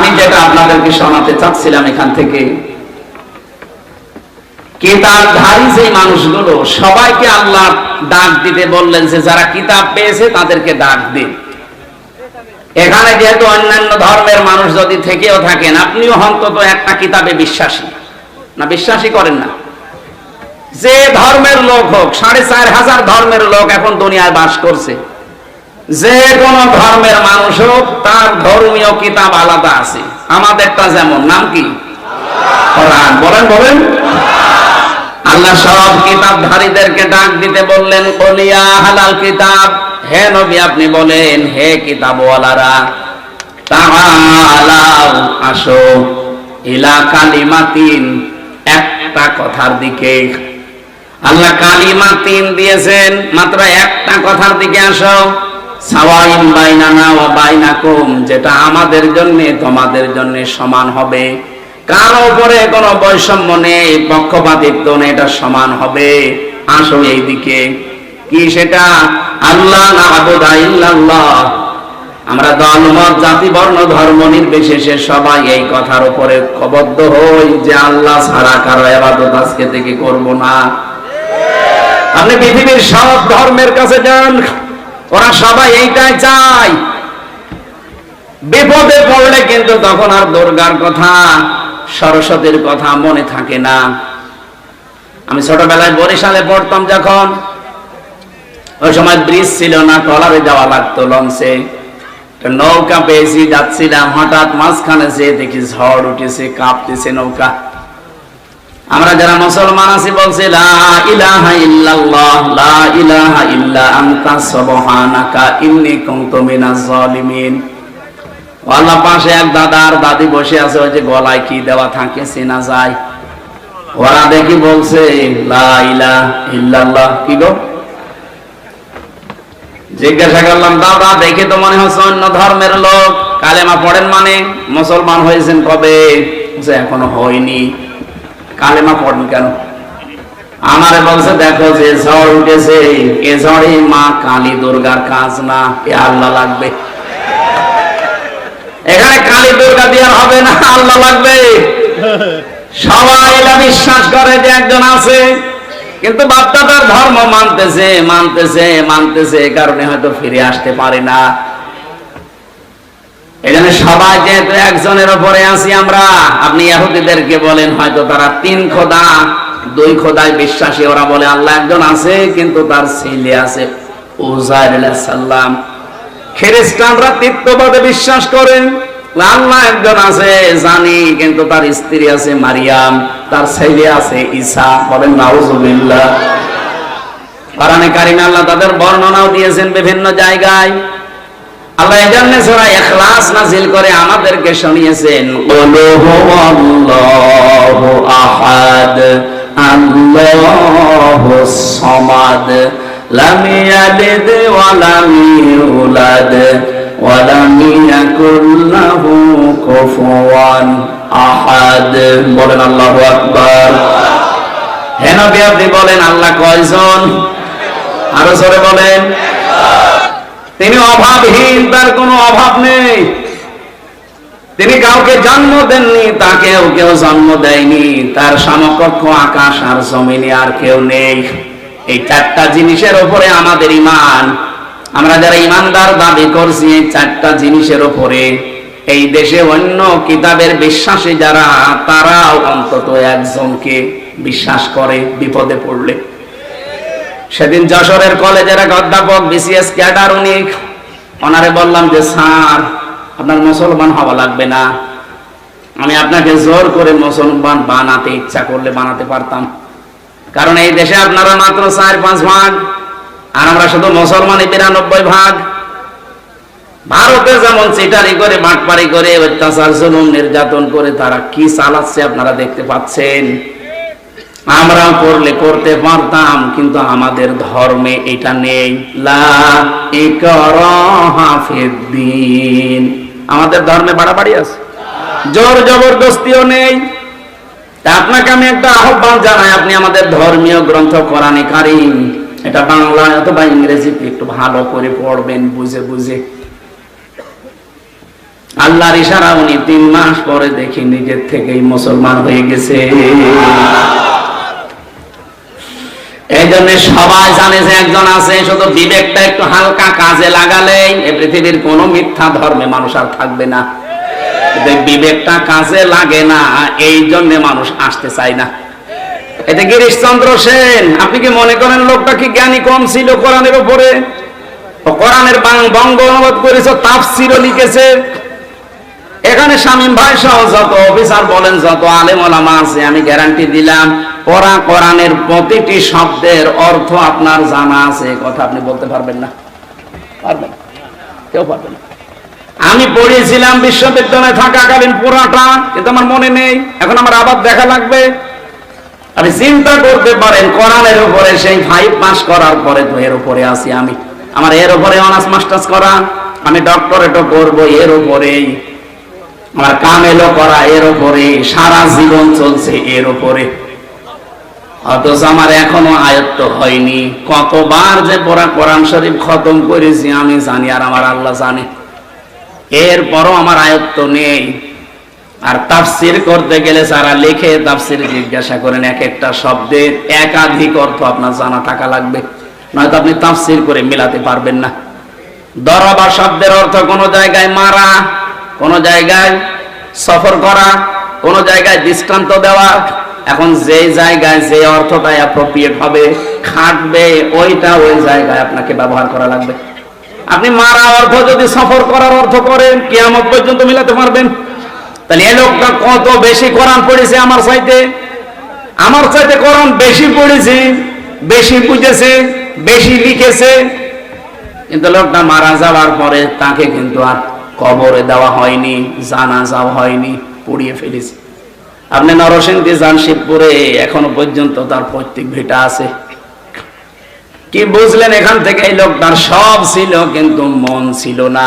আমি যেটা আপনাদেরকে শোনাতে চাচ্ছিলাম এখান থেকে, কিতাবধারী যে মানুষগুলো সবাইকে আল্লাহ ডাক দিতে বললেন যে যারা কিতাব পেয়েছে তাদেরকে ডাক দিন। এখানে যেহেতু অন্যান্য ধর্মের মানুষ যদি থেকেও থাকেন, আপনিও অন্তত একটা কিতাবে বিশ্বাসী না, বিশ্বাসী করেন না? যে ধর্মের লোক হোক, 4,500 ধর্মের লোক এখন দুনিয়ায় বাস করছে, যে কোন ধর্মের মানুষ হোক তার ধর্মীয় কিতাব আলাদা আছে। আমাদেরটা যেমন, নাম কি? কোরআন। বলেন বলেন। আল্লাহ সব কিতাবধারীদেরকে ডাক দিতে বললেন, ওলিয়া হালাল কিতাব, হে নবী আপনি বলেন, হে কিতাবওয়ালারা, তাআলাও আসো, ইলা কালিমাতিন, একটা কথার দিকে। আল্লাহ কালিমাতিন দিয়েছেন, মাত্র একটা কথার দিকে আসো। সাওয়াইন বাইনানা ওয়া বাইনাকুম, যেটা আমাদের জন্য তোমাদের জন্য সমান হবে, কারো উপরে কোনো বৈষম্য নেই, পক্ষপাতিত্ব নেই, এটা সমান হবে। আসো এই দিকে। কি সেটা? আল্লাহ না'বুদা ইল্লাল্লাহ, আমরা দলমত জাতি বর্ণ ধর্ম নির্বিশেষে সবাই এই কথার উপরে ঐক্যবদ্ধ হই যে আল্লাহ ছাড়া কারো ইবাদত আজকে থেকে করব না। আপনি পৃথিবীর সব ধর্মের কাছে যান, ওরা সবাই এইটাই চায়। বিপদে পড়লে কিন্তু তখন আর দুর্গার কথা, সরস্বতীর কথা মনে থাকে না। আমি ছোটবেলায় বরিশালে পড়তাম যখন, ওই সময় ব্রিজ ছিল না, ট্রলারে যাওয়া লাগতো, লঞ্চে। নৌকা পেয়েছি, যাচ্ছিলাম, হঠাৎ মাঝখানে যেয়ে দেখি ঝড় উঠেছে, কাঁপতেছে নৌকা। আমরা যারা মুসলমান আছি বলছি, লা ইলাহা ইল্লাল্লাহ, লা ইলাহা ইল্লা আনতা সুবহানাকা ইন্নী কুনতু মিনাজ জালিমিন। আল্লাহ পাশে এক দাদা আর দাদি বসে আছে, ওই যে গলায় কি দেওয়া থাকে চেনা যায়। ওরা দেখি বলছে লা ইলাহা ইল্লাল্লাহ। কি গো? জিজ্ঞাসা করলাম, দাদা দেখে তো মনে হচ্ছে অন্য ধর্মের লোক, কালেমা পড়েন মানে? মুসলমান হয়েছেন কবে? এখনো হয়নি। কালেমা পড়েন কেন? আমারে বলছে, দেখো যে ঝড় উঠেছে, এ ঝড়ে মা কালী দুর্গার কাজ না, এ আল্লাহ লাগবে। এখানে কালী দুর্গা দিয়ে হবে না, আল্লাহ লাগবে। সবাই এটা বিশ্বাস করে যে একজন আছে, কিন্তু বাচ্চাটার ধর্ম মানতেছে মানতেছে মানতেছে, এই কারণে হয়তো ফিরে আসতে পারে না। এখানে সবাই যেহেতু একজনের উপরে আছি আমরা। আপনি ইহুদিদেরকে বলেন, হয়তো তারা 3 খোদা 2 খোদায় বিশ্বাসী, ওরা বলে আল্লাহ একজন আছে কিন্তু তার ছেলে আছে, উযাইর আলাইহিস সালাম। খ্রিস্টানরা তৃতীয়বাদে বিশ্বাস করেন, আল্লাহ একজন আছে জানি, কিন্তু তার স্ত্রী আছে মারিয়াম, তার ছেলে আছে ঈসা। বলেন নাউজুবিল্লাহ। কোরআনে কারিমে আল্লাহ তাদের বর্ণনাও দিয়েছেন বিভিন্ন জায়গায়। আল্লাহ এজন্য সূরা ইখলাস নাযিল করে আমাদেরকে শুনিয়েছেন, কুলু হুয়াল্লাহু আহাদ আল্লাহুস সামাদ লাম ইয়ালিদ ওয়া লাম ইউলাদ ওয়া লাম ইয়াকুল লাহু কুফুওয়ান আহাদ। বলেন আল্লাহু আকবার। হে নবী আপনি বলেন আল্লাহ কয়জন? আরো জোরে বলেন। তিনি অভাবহীন, তার কোনো অভাব নেই। তিনি কাউকে জন্ম দেননি, তাকেও কেউ জন্ম দেয়নি। তার সমকক্ষ আকাশ আর জমিনে আর কেউ নেই। এই 4টা জিনিসের উপরে আমাদের ঈমান। আমরা যারা ঈমানদার দাবি করছি এই 4টা জিনিসের উপরে, এই দেশে অন্য কিতাবের বিশ্বাসী যারা, তারাও অন্তত একজনকে বিশ্বাস করে বিপদে পড়লে। সেদিন যশোরের কলেজের এক অধ্যাপক, বিসিএস ক্যাডার, ওনারে বললাম যে স্যার আপনার মুসলমান হওয়া লাগবে না, আমি আপনাকে জোর করে মুসলমান বানাতে ইচ্ছা করলে বানাতে পারতাম। কারণ এই দেশে আপনারা মাত্র 4-5 ভাগ, আর আমরা শুধু মুসলমানই 92 ভাগ। ভারতে যেমন চিটারি করে, বাটপারি করে, অত্যাচার জুলুম নির্যাতন করে তারা কি চালাচ্ছে আপনারা দেখতে পাচ্ছেন। আমরাও করলে করতে পারতাম, কিন্তু আমাদের ধর্মে এটা নেই। লা ইকরাহা ফিদ্দীন। আমাদের ধর্মে বাড়াবাড়ি আছে, জোর জবরদস্তিও নেই। আপনাকে আমি একটা আহ্বান জানাই, আপনি আমাদের ধর্মীয় গ্রন্থ কোরআনে কারীম, এটা বাংলা অথবা ইংরেজিতে একটু ভালো করে পড়বেন, বুঝে বুঝে। আল্লাহর ইশারা উনি 3 মাস পরে দেখি নিজের থেকেই মুসলমান হয়ে গেছে। এই জন্য সবাই জানে যে একজন আছে, শুধু বিবেকটা একটু হালকা কাজে লাগালেই এই পৃথিবীর কোনো মিথ্যা ধর্মে মানুষ আর থাকবে না। বিবেকটা কাজে লাগে না, এই জন্য মানুষ আসতে চায় না। এতে গিরিশচন্দ্র সেন, আপনি কি মনে করেন লোকটা কি জ্ঞানী কম ছিল কোরআনের উপরে? কোরআনের বঙ্গ অনুবাদ করেছে, তাফসিরও লিখেছে। এখানে শামীম ভাই সহ যত অফিসার বলেন, যত আলেম ওলামা আছে, আমি গ্যারান্টি দিলাম পড়া কোরআনের প্রতিটি শব্দের অর্থ আপনার জানা আছে। কথা আপনি বলতে পারবেন না, পারবেন? কেউ পারবে না। আমি পড়েছিলাম বিশ্ববিদ্যালয়ে থাকাকালীন পুরাটা, কিন্তু আমার মনে নেই। এখন আমার আবার দেখা লাগবে। আপনি চিন্তা করতে পারেন, কোরআনের উপরে সেই 5 পাস করার পরে তো এর উপরে আছি আমি। আমার এর উপরে অনার্স মাস্টার্স করা, আমি ডক্টরেটও করবো এর উপরেই, আমার কামেলও করা এর উপরে, সারা জীবন চলছে এর উপরে। অথচ আমার এখনো আয়ত্ত হয়নি। কতবার যে পড়া কোরআন শরীফ খতম করেছি আমি জানি, আর আমার আল্লাহ জানে। এরপরও আমার আয়ত্ত নেই। আর তাফসির করতে গেলে যারা লেখে তাফসির জিজ্ঞাসা করেন, এক একটা শব্দের একাধিক অর্থ আপনার জানা থাকা লাগবে, নয়তো আপনি তাফসির করে মেলাতে পারবেন না। দরবা শব্দের অর্থ কোন জায়গায় মারা, কোন জায়গায় সফর করা, কোন জায়গায় দৃষ্টান্ত দেওয়া। এখন যে জায়গায় যে অর্থটা অ্যাপ্রোপ্রিয়েট হবে, খাটবে, ওইটা ওই জায়গায় আপনাকে ব্যবহার করা লাগবে। আপনি মারা অর্থ যদি সফর করার অর্থ করেন, কিয়ামত পর্যন্ত মিলাতে পারবেন? তাহলে এই লোকটা কত বেশি কোরআন পড়েছে আমার চাইতে কোরআন বেশি পড়েছে, বেশি বুঝেছে, বেশি লিখেছে। কিন্তু লোকটা মারা যাওয়ার পরে তাকে কিন্তু আর কবরে দেওয়া হয়নি, জানাজাও হয়নি, পুড়িয়ে ফেলেছে। আপনি নরসিংদী যান, শিবপুরে এখনো পর্যন্ত তার পৈতৃক ভিটা আছে। কি বুঝলেন এখান থেকে? এই লোকটার সব ছিল কিন্তু মন ছিল না।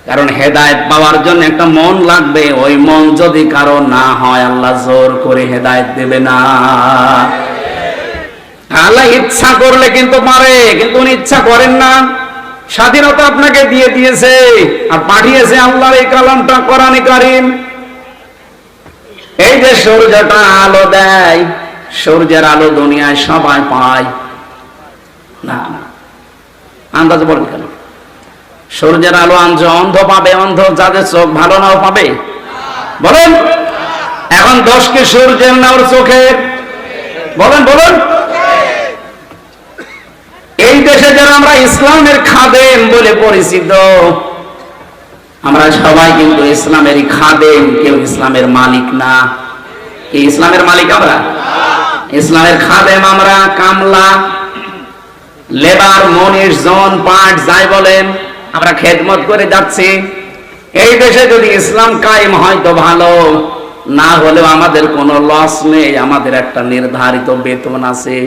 কারণ হেদায়েত পাওয়ার জন্য একটা মন লাগবে। ওই মন যদি কারো না হয়, আল্লাহ জোর করে হেদায়েত দেবে না। আল্লাহ ইচ্ছা করলে কিন্তু পারে, কিন্তু উনি ইচ্ছা করেন না। স্বাধীনতা আপনাকে দিয়ে দিয়েছে আর পাঠিয়েছে আল্লাহর এই কালামটা, কোরআনে কারীম। এই যে সূর্যটা আলো দেয়, সূর্যের আলো দুনিয়ায় সবাই পায় না? আন্দাজ বলেন কেন? সূর্যের আলো অন্ধ পাবে, অন্ধ যাদের চোখ ভালো নাও পাবে? বলেন। এখন দোষ কি সূর্যের না ওর চোখের? বলেন বলেন। এই দেশে যারা আমরা ইসলামের খাদেম বলে পরিচিত, আমরা সবাই কিন্তু ইসলামেরই খাদেম, কেউ ইসলামের মালিক না। কি ইসলামের মালিক আমরা? ইসলামের খাদেম আমরা, কামলা, লেবার, মনীষ, জন, পাট, যাই বলেন, আমরা খেদমত করে যাচ্ছি। এই দেশে যদি ইসলাম কায়েম হয় তো ভালো, না হলেও আমাদের কোনো লস নেই। আমাদের একটা নির্ধারিত বেতন আছে।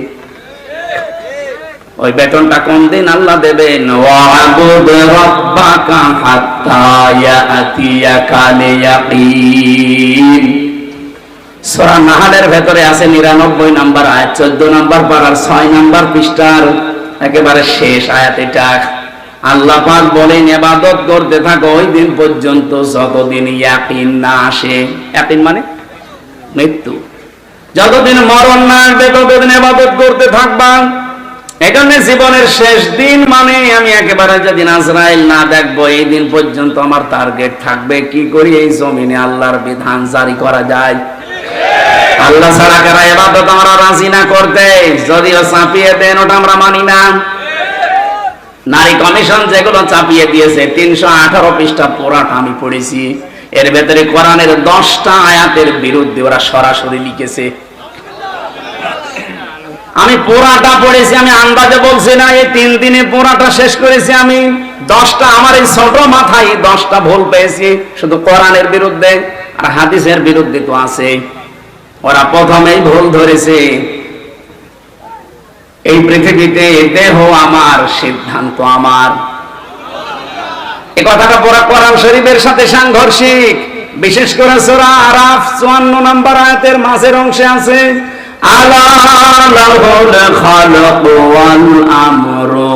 ওই বেতনটা কোন দিন আল্লাহ দেবেন? ওয়া'বুদ রাব্বাকা হাত্তা ইয়াতিয়াকাল ইয়াকিন। সূরা নাহলের ভেতরে আছে 99 নম্বর আয়াত, 14 নম্বর পারার 6 নম্বর পৃষ্ঠার একেবারে শেষ আয়াত এটা। আল্লাহ পাক বলেন, ইবাদত করতে থাকো ওই দিন পর্যন্ত যতদিন ইয়াকিন না আসে। ইয়াকিন মানে মৃত্যু। যতদিন মরণ না আসবে ততদিন ইবাদত করতে থাকবা। এজন্য জীবনের শেষ দিন মানে আমি একেবারে যেদিন আজরাইল না দেখবো, এই দিন পর্যন্ত আমার টার্গেট থাকবে কি করি এই জমিনে আল্লাহর বিধান জারি করা যায়। আল্লাহ ছাড়া কারা ইবাদত আমরা রাজি না করতে, যদিও চাপিয়ে দেন ওটা আমরা মানি না। নারী কমিশন যেগুলো চাপিয়ে দিয়েছে, 318 পৃষ্ঠা পুরাটা আমি পড়েছি। এর ভেতরে কোরআনের 10টা আয়াতের বিরুদ্ধে ওরা সরাসরি লিখেছে। আমি পুরাটা পড়েছি, আমি আন্দাজে বলছি না। এই 3 দিনে পুরাটা শেষ করেছি আমি। 10টা আমার এই ছোট মাথায় 10টা ভুল পেয়েছি, শুধু কোরআনের বিরুদ্ধে। আর হাদিসের বিরুদ্ধে তো আছে। ওরা প্রথমেই ভুল ধরেছে, এই পৃথিবীতে দেহ আমার, সিদ্ধান্ত আমার। এই কথাটা পুরো কোরআন শরীফের সাথে সাংঘর্ষিক। বিশেষ করে সূরা আরাফ 54 নম্বর আয়াতের মাঝের অংশে আছে, আলা লাহুল খালাকু ওয়াল আমরু।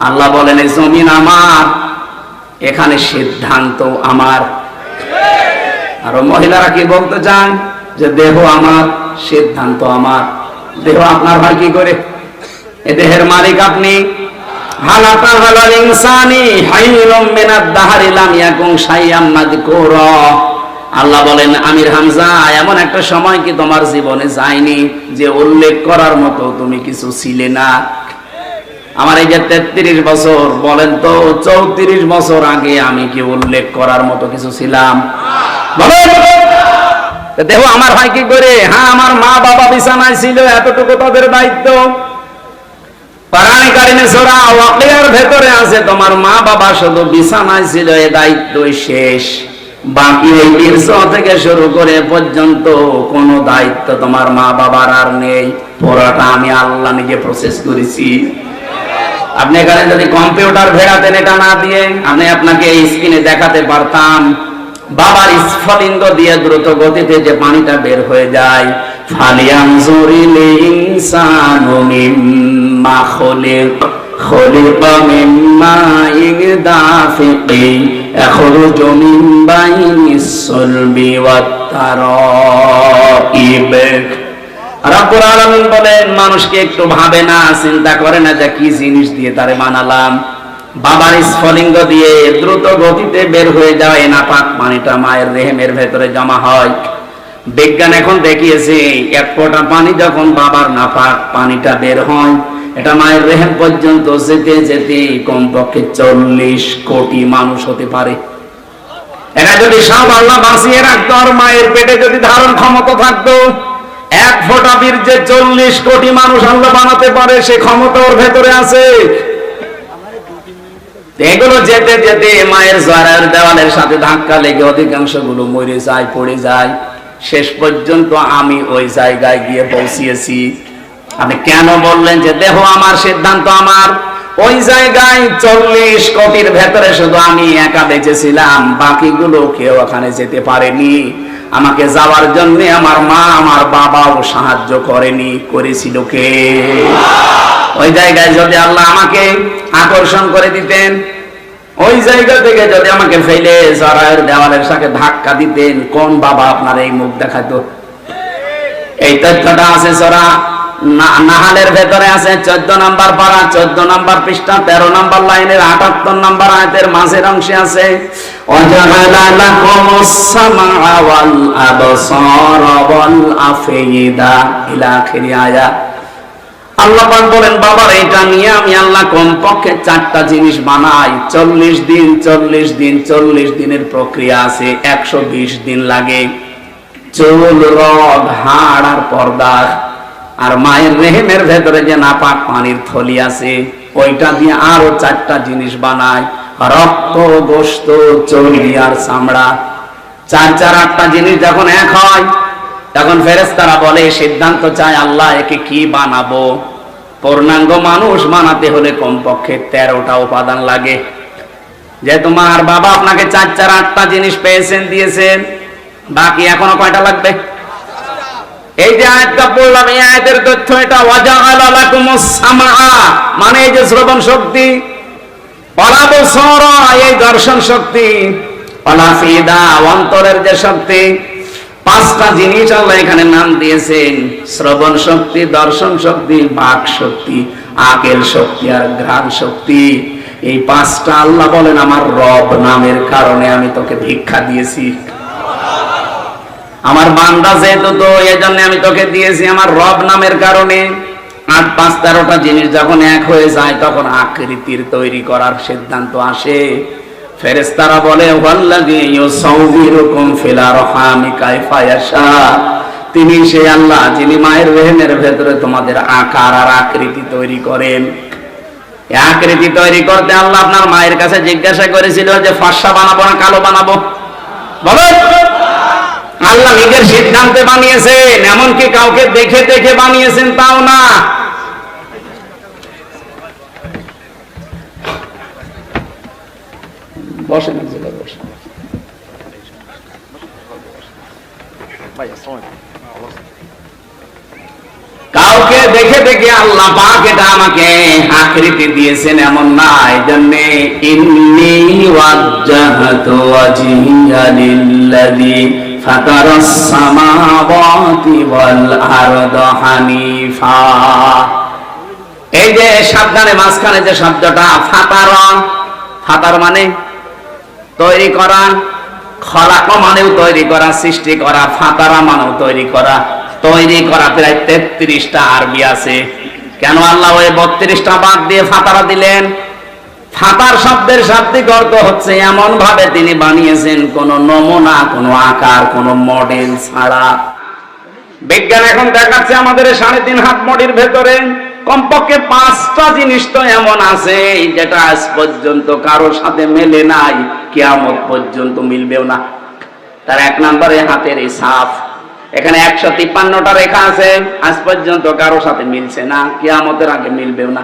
আল্লাহ বলেন এই জমিন আমার, এখানে সিদ্ধান্ত আমার। আর মহিলারা কি বলতে চান যে দেহ আমার, সিদ্ধান্ত আমার। দেহ আপনার হয় কি করে? এ দেহের মালিক আপনি। হালাতা হালাল ইনসানি হাইলুম মিনাদ দাহরি লাম ইয়াকুন শাইয়াম মাযকুরা। আল্লাহ বলেন, আমির হামজা, এমন একটা সময় কি তোমার জীবনে যায়নি যে উল্লেখ করার মতো তুমি কিছু ছিলে না? আমার এই যে 33 বছর, বলেন তো 34 বছর আগে আমি কি উল্লেখ করার মতো কিছু ছিলাম? বলেন। দেহ আমার হয় কি করে? হ্যাঁ, আমার মা বাবা বিছানায় ছিল, এতটুকু তাদের দায়িত্ব। কোরআনে কারিমে সূরা ওয়াকিয়ার ভেতরে আছে তোমার মা বাবা শুধু বিছানায় ছিল, এই দায়িত্বই শেষ। বাকি এই বীর্য থেকে শুরু করে পর্যন্ত কোনো দায়িত্ব তোমার মা বাবার আর নেই। পুরোটা আমি আল্লাহ নিজে প্রসেস করেছি। আপনি এখানে যদি কম্পিউটার ভেড়াতেন, এটা না দিয়ে আমি আপনাকে এই স্ক্রিনে দেখাতে পারতাম বাবার স্ফলিঙ্গ দিয়ে দ্রুত গতিতে যে পানিটা বের হয়ে যায়। ফালিয়ানজুরিল ইনসানু মিম্মা খুলিকা মিম্মা ইগদাফিকি ইয়াখরুজু মিন বাইনিস সুলবি ওয়াত তারাইব। রব্বুল আলামিন বলেন, মানুষকে একটু ভাবে না, চিন্তা করে না যে কি জিনিস দিয়ে তারে বানালাম। বাবার স্ফলিঙ্গ দিয়ে দ্রুত গতিতে বের হয়ে যায় নাপাক পানিটা মায়ের রেহেমের ভেতরে জমা হয়। বিজ্ঞান এখন দেখিয়েছে, এক ফোঁটা পানি যখন বাবার নাপাক পানিটা বের হয়, এটা মায়ের রেহেম পর্যন্ত যেতে যেতে কমপক্ষে 40 কোটি মানুষ হতে পারে। এরা যদি সব আল্লাহ বাঁচিয়ে রাখতো, আর মায়ের পেটে যদি ধারণ ক্ষমতা থাকতো, এক ফোঁটা বীর্যে 40 কোটি মানুষ আল্লাহ বানাতে পারে, সে ক্ষমতা ওর ভেতরে আছে। এগুলো যেতে যেতে মায়ের জরায়ুর দেওয়ালের সাথে ধাক্কা লেগে অধিকাংশ গুলো মরে যায়, পড়ে যায়। শেষ পর্যন্ত আমি ওই জায়গায় গিয়ে পৌঁছিয়েছি। আপনি কেন বললেন যে দেহ আমার, সিদ্ধান্ত আমার? ওই জায়গায় 40 কোটির ভেতরে শুধু আমি একা বেঁচেছিলাম, বাকিগুলো কেউ ওখানে যেতে পারেনি। আমাকে যাওয়ার জন্য আমার মা, আমার বাবাও সাহায্য করেনি। করেছিল কে? ওই জায়গায় যদি আল্লাহ আমাকে আকর্ষণ করে দিতেন, ওই জায়গা থেকে যদি আমাকে ফেলে জরায়ুর দেওয়ালের সাথে ধাক্কা দিতেন, কোন বাবা আপনার এই মুখ দেখাতো? এই তথ্যটা আছে সূরা নাহালের ভেতরে আছে, 14 নম্বর পারা, 14 নম্বর পৃষ্ঠা, 13 নম্বর লাইনের 78 নম্বর আয়াতের মাঝের অংশে আছে, ওয়াজাআলা লাকুমুস সামআ ওয়াল আবসারা ওয়াল আফইদা ইলা আখিরি আয়াত। আল্লাহ পাক বলেন, বাবার এটা নিয়ে আমি আল্লাহ কমপক্ষে 4টা জিনিস বানাই। 40 দিন 40 দিন 40 দিনের প্রক্রিয়া আছে, 120 দিন লাগে। চুল, রগ, হাড় আর পর্দা, আর মায়ের রেহেমের ভেতরে যে নাপাক পানির থলি আছে, ওইটা দিয়ে আরো 4টা জিনিস বানায়, রক্ত, গোশত, চর্বি আর চামড়া। 8টা জিনিস যখন এক হয়, তখন ফেরেশতারা বলে, সিদ্ধান্ত চায় আল্লাহ একে কি বানাবো। পূর্ণাঙ্গ মানুষ বানাতে হলে কমপক্ষে 13টা উপাদান লাগে। যে তোমার বাবা আপনাকে 8টা জিনিস পেয়েছেন, দিয়েছেন, বাকি এখনো কয়টা লাগবে? এই যে আয়াতটা পড়লাম, এই আয়াতের তথ্য এটা। ওয়াজাআলা লাকুমুস সামআ মানে এই যে শ্রবণ শক্তি, ওয়াল আবসারা এই দর্শন শক্তি, ওয়াল আফইদা অন্তরের যে শক্তি। 5টা জিনিস আল্লাহ এখানে নাম দিয়েছেন, শ্রবণ শক্তি, দর্শন শক্তি, বাক শক্তি, আকেল শক্তি আর ঘ্রাণ শক্তি। এই 5টা আল্লাহ বলেন আমার রব নামের কারণে আমি তোকে ভিক্ষা দিয়েছি। আমার বান্দা যেহেতু, তো এই জন্য আমি তোকে দিয়েছি আমার রব নামের কারণে। 8, 5, 13টা জিনিস যখন এক হয়ে যায়, তখন আকৃতির তৈরি করার সিদ্ধান্ত আসে। ফেরেশতারা বলে, ওয়াল্লাযী ইউসাউবিরুকুম ফিল আরহামি কাইফা ইয়াশা, তিনি সেই আল্লাহ যিনি মায়ের রেহেমের ভেতরে তোমাদের আকার আর আকৃতি তৈরি করেন। এই আকৃতি তৈরি করতে আল্লাহ আপনার মায়ের কাছে জিজ্ঞাসা করেছিল যে ফর্সা বানাবো না কালো বানাবো? বলো। আল্লাহ নিজের সিদ্ধান্তে বানিয়েছেন, এমনকি কাউকে দেখে দেখে বানিয়েছেন তাও না। বসেন, বসেন। কাউকে দেখে দেখে আল্লাহ পাক এটা আমাকে আকৃতি দিয়েছেন এমন না। এইজন্য ইন্নী ওয়াজ্জাহতু ওয়াজহিয়া লিল্লাযী ফাতারাস সামাওয়াতি ওয়াল আরদা হানিফা। এই যে সাবধানে মাঝখানে যে শব্দটা ফাতারা, ফাতার মানে তৈরি করা, খলাক মানেও তৈরি করা, সৃষ্টি করা, ফাতারা মানেও তৈরি করা। তৈরি করা প্রায় 33টা আরবি আছে। কেন আল্লাহ ওই 32টা বাদ দিয়ে ফাতারা দিলেন? ফাতার শব্দের শাব্দিক অর্থ হচ্ছে এমন ভাবে তিনি বানিয়েছেন কোন নমুনা, কোন আকার, কোন মডেল ছাড়া। বিজ্ঞান এখন দেখাচ্ছে আমাদের 3.5 হাত বডির ভেতরে কমপক্ষে 5টা জিনিস তো এমন আছে যেটা আজ পর্যন্ত কারোর সাথে মেলে নাই, কিয়ামত পর্যন্ত মিলবেও না। তার 1 নম্বরে হাতের এই ছাপ। এখানে 153টা রেখা আছে, আজ পর্যন্ত কারোর সাথে মিলছে না, কিয়ামতের আগে মিলবেও না।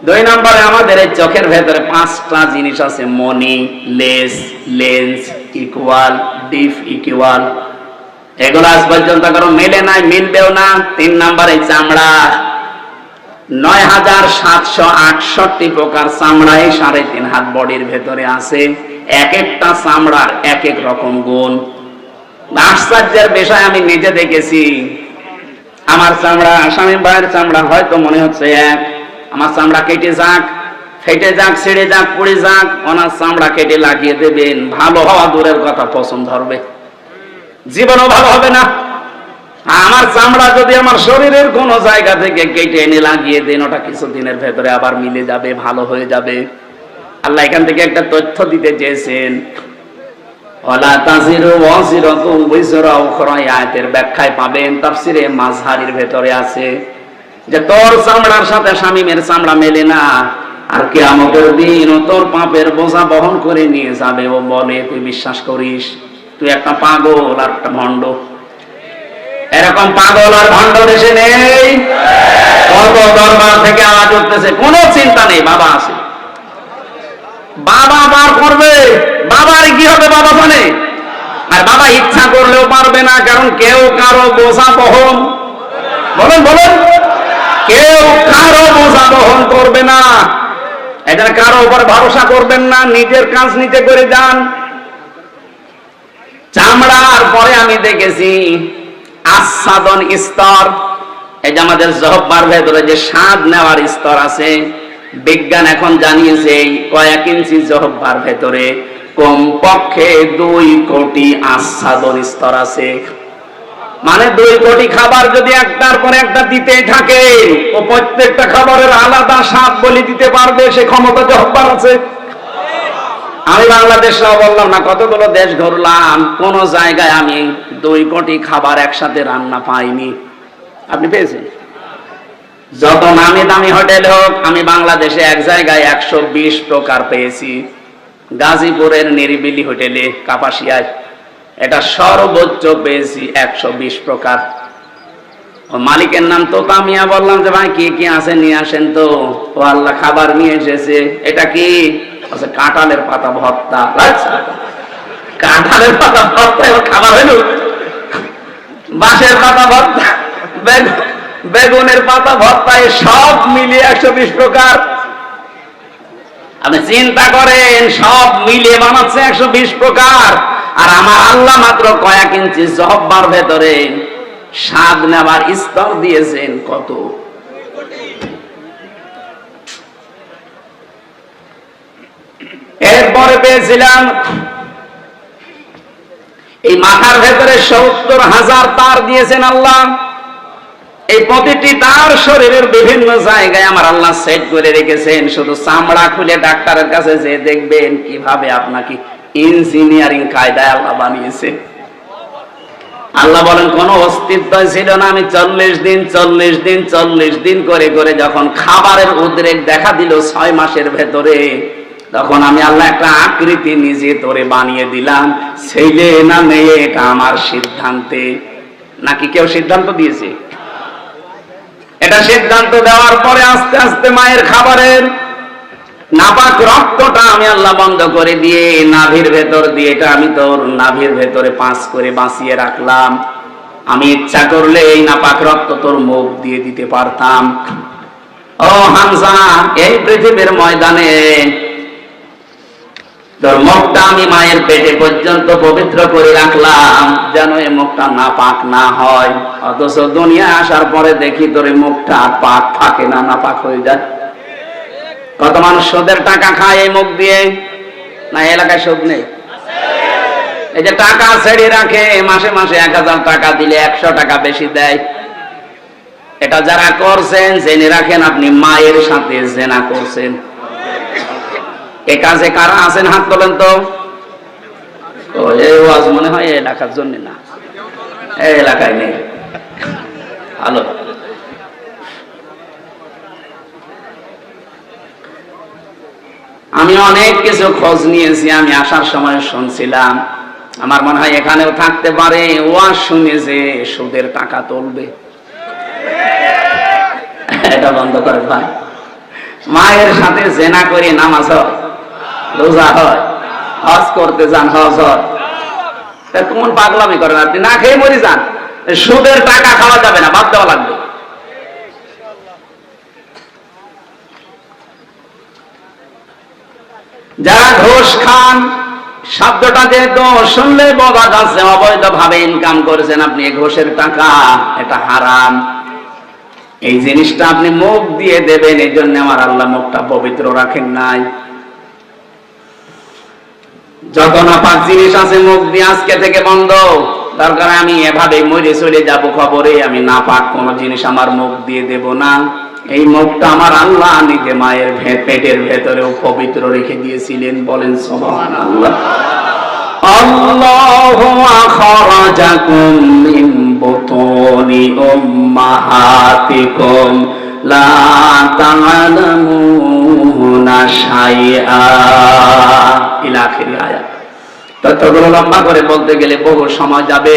2 নম্বরে আমাদের এই চোখের ভেতরে 5টা জিনিস আছে, মনি, লেস, লেন্স, ইকুয়াল, ডিফ ইকুয়াল। এগুলো আজ পর্যন্ত কারো মেলে নাই, মিলবেও না। 3 নম্বরে চামড়া, 9768 প্রকার চামড়া এই 3.5 হাত বডির ভেতরে আছে। এক একটা চামড়ার এক এক রকম গুণ। আশ্চর্যের বিষয়, আমি নিজে দেখেছি। আমার চামড়া, স্বামী ভাইয়ের চামড়া হয়তো মনে হচ্ছে এক। আমার চামড়া কেটে যাক, ফেটে যাক, ছিঁড়ে যাক, পুড়ে যাক, ওনার চামড়া কেটে লাগিয়ে দেবেন, ভালো হওয়া দূরের কথা, পছন্দ ধরবে, জীবনও ভালো হবে না। আমার চামড়া যদি আমার শরীরের কোন জায়গা থেকে কেটে এনে লাগিয়ে দেন, ওটা কিছুদিনের ভেতরে আবার মিলে যাবে, ভালো হয়ে যাবে। আল্লাহ এখান থেকে একটা তথ্য দিতে চেয়েছেন, ওয়ালা তাজিরু ওয়াজিরাতুন বিজরা উখরা। আয়াতের ব্যাখ্যায় পাবেন, তাফসিরে মাযহারির ভেতরে আছে যে তোর চামড়ার সাথে শামীমের চামড়া মেলে না, আর কিয়ামতের দিন ও তোর পাপের বোঝা বহন করে নিয়ে যাবে। ও বলে তুই বিশ্বাস করিস? তুই একটা পাগল আর একটা ভণ্ড। এরকম পাগল আর ভণ্ড দেশে নেই। কত দরবার থেকে আওয়াজ উঠতেছে, কোনো চিন্তা নেই, বাবা আছে, বাবা বার করবে। বাবার কি হবে বাবা জানে, আর বাবা ইচ্ছা করলেও পারবে না, কারণ কেউ কারো বোঝা বহন, বলেন বলেন, কেউ কারো বোঝা বহন করবে না। এটা কারো উপর ভরসা করবেন না, নিজের কাজ নিজে করে যান। চামড়ার পরে আমি দেখেছি আস্বাদন স্তর। এই যে আমাদের জহব্বার ভেতরে যে স্বাদ নেওয়ার স্তর আছে, বিজ্ঞান এখন জানিয়েছে কয়েক ইঞ্চি জহব্বার ভেতরে কমপক্ষে 2 কোটি আস্বাদন স্তর আছে। মানে 2 কোটি খাবার যদি একটার পর একটা দিতেই থাকে, ও প্রত্যেকটা খাবারের আলাদা স্বাদ বলে দিতে পারবে, সে ক্ষমতা জহব্বার আছে। আমি বাংলাদেশ বললাম না, কতগুলো দেশ ঘুরলাম, কোন জায়গায় আমি 2 কোটি খাবার একসাথে রান্না পাইনি। আপনি পেয়েছেন? যত নামি দামি হোটেল হোক, আমি বাংলাদেশে এক জায়গায় 120 প্রকার পেয়েছি। গাজীপুরের নিরিবিলি হোটেলে কাপাসিয়ায়, এটা সর্বোচ্চ পেয়েছি 120 প্রকার। মালিকের নাম তোতা মিয়া। বললাম যে ভাই কি কি আছে নিয়ে আসেন তো। ও আল্লাহ, খাবার নিয়ে এসেছে। এটা কি? কাঁঠালের পাতা ভর্তা। কাঁঠালের পাতা ভর্তা এবার খাবার হইল? বাঁশের পাতা ভর্তা, বেগুনের পাতা ভর্তা, সব মিলিয়ে 120 প্রকার। আপনি চিন্তা করেন, সব মিলিয়ে বানাচ্ছে 120 প্রকার। আর আমার আল্লাহ মাত্র কয়েক ইঞ্চি জহব্বার ভেতরে স্বাদ নেবার স্তর দিয়েছেন কত। এরপরে পেয়েছিলাম এই মাথার ভেতরে 70,000 তার দিয়েছেন আল্লাহ। এই প্রতিটি তার শরীরের বিভিন্ন জায়গায় আমার আল্লাহ সেট করে রেখেছেন। শুধু চামড়া খুলে ডাক্তারের কাছে যে দেখবেন কিভাবে আপনাকে ইঞ্জিনিয়ারিং কায়দায় আল্লাহ বানিয়েছে। আল্লাহ বলেন কোন অস্তিত্ব ছিল না। আমি 40 দিন করে করে যখন খাবারের উদ্রেক দেখা দিল 6 মাসের ভেতরে, তখন আমি আল্লাহ একটা আকৃতি নিজে তোরে বানিয়ে দিলাম। ছেলে না মেয়ে এটা আমার সিদ্ধান্তে। নাকি কেউ সিদ্ধান্ত দিয়েছে? এটা সিদ্ধান্ত দেওয়ার পরে আস্তে আস্তে মায়ের খাবারের নাপাক রক্তটা আমি আল্লাহ বন্ধ করে দিয়ে নাভির ভেতর দিয়ে, এটা আমি তোর নাভির ভেতরে 5 করে বাঁচিয়ে রাখলাম। আমি ইচ্ছা করলে এই নাপাক রক্ত তোর মুখ দিয়ে দিতে পারতাম। ও হামজা, এই পৃথিবীর ময়দানে তোর মুখটা আমি মায়ের পেটে পর্যন্ত পবিত্র করে রাখলাম যেন এই মুখটা নাপাক না হয়, অথচ দুনিয়া আসার পরে দেখি তোর এই মুখটা পাক থাকে না, নাপাক হয়ে যায়। কত মানুষ সুদের টাকা খায় এই মুখ দিয়ে, না এলাকায় সুদ নেই? এই যে টাকা ছেড়ে রাখে, মাসে মাসে 1000 টাকা দিলে 100 টাকা বেশি দেয়। এটা যারা করছেন জেনে রাখেন আপনি মায়ের সাথে জেনা করছেন। এ কাজে কারা আছেন হাত তোলেন তো। এই ওয়াজ মনে হয় এই এলাকার জন্য না, এই এলাকায় নেই। ভালো, আমি অনেক কিছু খোঁজ নিয়েছি। আমি আসার সময় শুনছিলাম, আমার মনে হয় এখানেও থাকতে পারে, ওয়াজ শুনে যে সুদের টাকা তুলবে। এটা বন্ধ করে ভাই। মায়ের সাথে জেনা করে নামাজ হয়, রোজা হয়, হজ করতে যান, হজ হয়। কোন পাগলামি করেন আপনি? না খেয়ে মরে যান, সুদের টাকা খাওয়া যাবে না, বাদ দেওয়া লাগবে। যারা ঘুষ খান, শব্দটা যেহেতু শুনলে বোঝা যাচ্ছে অবৈধ ভাবে ইনকাম করেছেন আপনি ঘুষের টাকা, এটা হারাম। এই জিনিসটা আপনি মুখ দিয়ে দেবেন, এই জন্য আমার আল্লাহ মুখটা পবিত্র রাখেন নাই। যত নাপাক জিনিস আছে মুখ দিয়ে আজকে থেকে বন্ধ। দরকার আমি এভাবে মরে চলে যাব খবরে, আমি নাপাক কোন জিনিস আমার মুখ দিয়ে দেব না। এই মুখটা আমার আল্লাহ নিজে মায়ের পেটের ভেতরেও পবিত্র রেখে দিয়েছিলেন। বলেন সুবহানাল্লাহ। আল্লাহু আখরাজাকুম মিন বুতুনি উম্মাহাতিকুম লা তা'লামুনা শাইআ ইলা আখির আয়াত। ততগুলো লম্বা করে বলতে গেলে বহু সময় যাবে।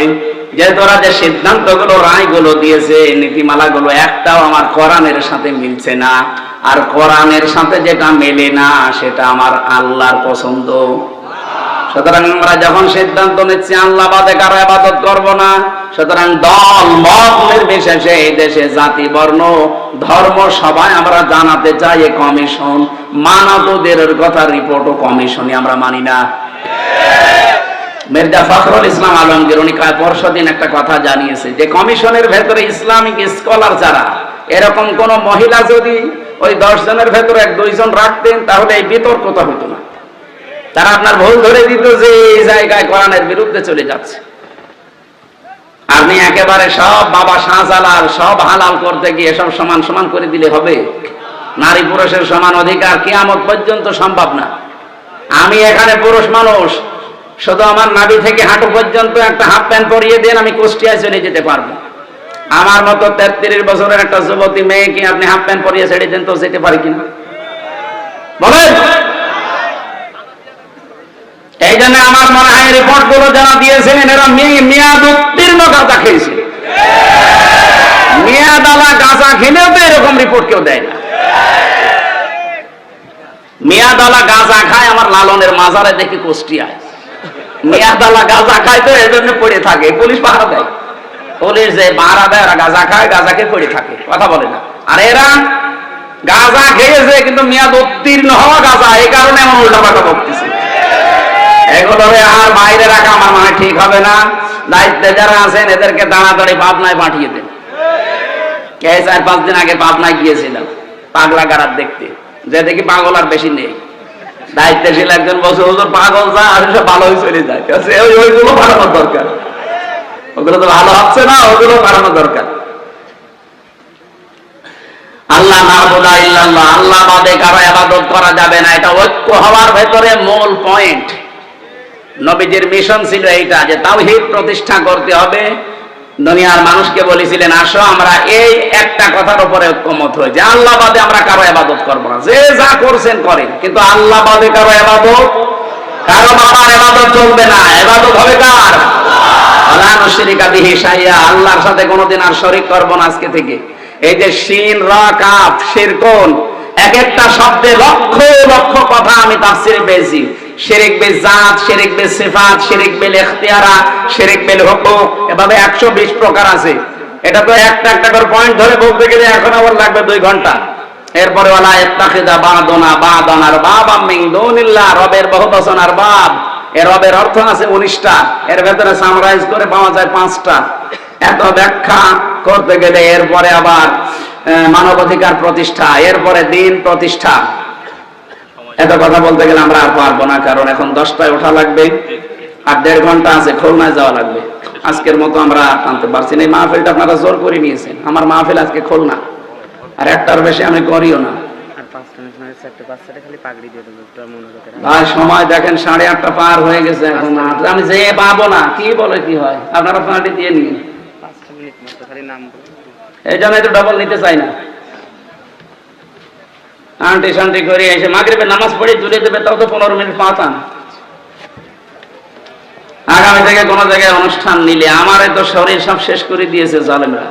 যে তোরা যে সিদ্ধান্তগুলো, রায়গুলো দিয়েছে, নীতিমালাগুলো একটাও আমার কোরআনের সাথে মিলছে না। আর কোরআনের সাথে যেটা মেলে না সেটা আমার আল্লাহর পছন্দ। সুতরাং আমরা যখন সিদ্ধান্ত নিচ্ছি আল্লাহ বাদে কারো ইবাদত করব না, সুতরাং দল মত নির্বিশেষে এই দেশে জাতি বর্ণ ধর্ম সবাই আমরা জানাতে চাই এ কমিশন মানবদের কথা, রিপোর্ট ও কমিশনই আমরা মানি না। মির্জা ফখরুল ইসলাম আলমগীর উনি পরশুদিন একটা কথা জানিয়েছে যে কমিশনের ভেতরে ইসলামিক স্কলার যারা, এরকম কোন মহিলা যদি ওই 10 জনের ভেতরে 1-2 জন রাখতেন তাহলে এই বিতর্কটা হতো না। তারা আপনার ভুল ধরে দিত যে এই জায়গায় কোরআনের বিরুদ্ধে চলে যাচ্ছে। আপনি একেবারে সব বাবা শাহজালাল সব হালাল করতে গিয়ে সব সমান সমান করে দিলে হবে? নারী পুরুষের সমান অধিকার কিয়ামত পর্যন্ত সম্ভব না। আমি এখানে পুরুষ মানুষ, শুধু আমার নাভি থেকে হাঁটু পর্যন্ত একটা হাফ প্যান্ট পরিয়ে দেন, আমি কুষ্টিয়ায় চলে যেতে পারবো। আমার মতো 33 বছরের একটা যুবতী মেয়েকে আপনি হাফ প্যান্ট পরিয়ে ছেড়ে দেন তো যেতে পারি কিনা বলেন? এই জন্য আমার মনে হয় রিপোর্ট গুলো যারা দিয়েছেন এরা মেয়াদ উত্তীর্ণ গাঁজা খেয়েছে। মেয়াদালা গাঁজা খেলেও তো এরকম রিপোর্ট কেউ দেয় না। মেয়াদালা গাঁজা খায় আমার লালনের মাজারে দেখি কুষ্টিয়ায়। মেয়াদালা গাঁজা খায় তো এর জন্য পড়ে থাকে, পুলিশ পাহারা দেয়। পুলিশ যে পাহারা দেয় ওরা গাঁজা খায়, গাঁজাকে পড়ে থাকে, কথা বলে না। আর এরা গাঁজা খেয়েছে কিন্তু মেয়াদ উত্তীর্ণ হওয়া গাঁজা, এই কারণে এমন উল্টাপাল্টা বকতেছে। এগুলো আর বাইরে রাখা আমার মনে ঠিক হবে না। দায়িত্বে যারা আছেন এদেরকে তাড়াতাড়ি পাবনায় পাঠিয়ে দেন। 4-5 দিন আগে পাবনায় গিয়েছিলাম পাগলা গারাত দেখতে, যে দেখি পাগল আর বেশি নেই। দায়িত্বশীল একজন বসে হুজুর পাগল যা আর সব ভালো হয়ে চলে যায়, ওইগুলো বাড়ানোর দরকার। ওগুলো তো ভালো হচ্ছে না, ওগুলো বাড়ানো দরকার। আল্লাহ নাবুদা ইল্লাল্লাহ, আল্লাহ বাদে কারো ইবাদত করা যাবে না, এটা ঐক্য হওয়ার ভেতরে মূল পয়েন্ট। নবীজির মিশন ছিল এইটা যে তাওহীদ প্রতিষ্ঠা করতে হবে। দুনিয়ার মানুষকে বলেছিলেন আসো আমরা এই একটা কথার উপরে ঐক্যমত হই যে আল্লাহ বাদে আমরা কারো ইবাদত করব না। যে যা করছেন করেন, কিন্তু আল্লাহ বাদে কারো ইবাদত, কারো বাবার ইবাদত চলবে না। ইবাদত হবে কার? আল্লাহ নুশরিকা বিহি শাইআ, আল্লাহর সাথে কোনোদিন আর শরীক করব না আজকে থেকে। এই যে শিন রা কাফ শিরকুন, এক একটা শব্দে লক্ষ লক্ষ কথা আমি তাফসীরে পেয়েছি। শিরক বিল জাত, শিরক বিল সিফাত, শিরক বিল ইখতিয়ারা, শিরক বিল হুকুক, এভাবে 120 প্রকার আছে। এটা তো একটা একটা করে পয়েন্ট ধরে বলতে গেলে এখন আবার লাগবে 2 ঘন্টা। এরপরে ওয়ালা ইত্তাখিযা বা'দুনা বা'দান আরবাবাম মিন দুনিল্লাহ, রবের বহুবচন আরবাব। এর রবের অর্থ আছে 19টা, এর ভেতরে সামারাইজ করে পাওয়া যায় 5টা। এত ব্যাখ্যা করতে গেলে এরপরে আবার মানবাধিকার প্রতিষ্ঠা, এরপরে দিন প্রতিষ্ঠা, এত কথা বলতে গেলে আমরা আর পারবো না, কারণ এখন 10টায় ওঠা লাগবে আর 1.5 ঘন্টা আছে, খুলনায় যাওয়া লাগবে। আজকের মতো আমরা টানতে পারছি না। এই মাহফিলটা আপনারা জোর করে নিয়েছেন। আমার মাহফিল আজকে খুলনা, আর একটার বেশি আমি করিও না ভাই। সময় দেখেন 8:30 পার হয়ে গেছে, এখন আমি যে পাবো না। কি বলে কি হয়, আপনারা পার্টি দিয়ে নিন। এই জন্য তো ডবল নিতে চাই না। আন্টি শান্তি করে এসে মাগরিবের নামাজ পড়ে তুলে দেবে, তাও তো 15 মিনিট পাতাম। আগামী থেকে কোন জায়গায় অনুষ্ঠান নিলে আমার তো শরীর সব শেষ করে দিয়েছে জালেমরা।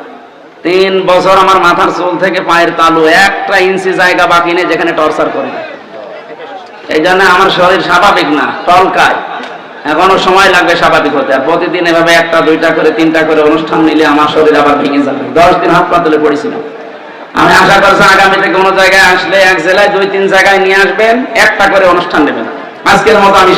3 বছর আমার মাথার চুল থেকে পায়ের তালু 1 ইঞ্চি জায়গা বাকি নেই যেখানে টর্চার করে। এই জন্য আমার শরীর স্বাভাবিক না, টলকায়। এখনো সময় লাগবে স্বাভাবিক হতে। আর প্রতিদিন এভাবে 1টা 2টা করে 3টা করে অনুষ্ঠান নিলে আমার শরীর আবার ভেঙে যাবে। 10 দিন হাত পা তুলে পড়েছিলাম। আমি আশা করছি আগামীতে কোনো জায়গায় আসলে এক জেলায় 2-3 জায়গায় নিয়ে আসবেন, 1টা করে অনুষ্ঠান নেবেন। আজকের মতো আমি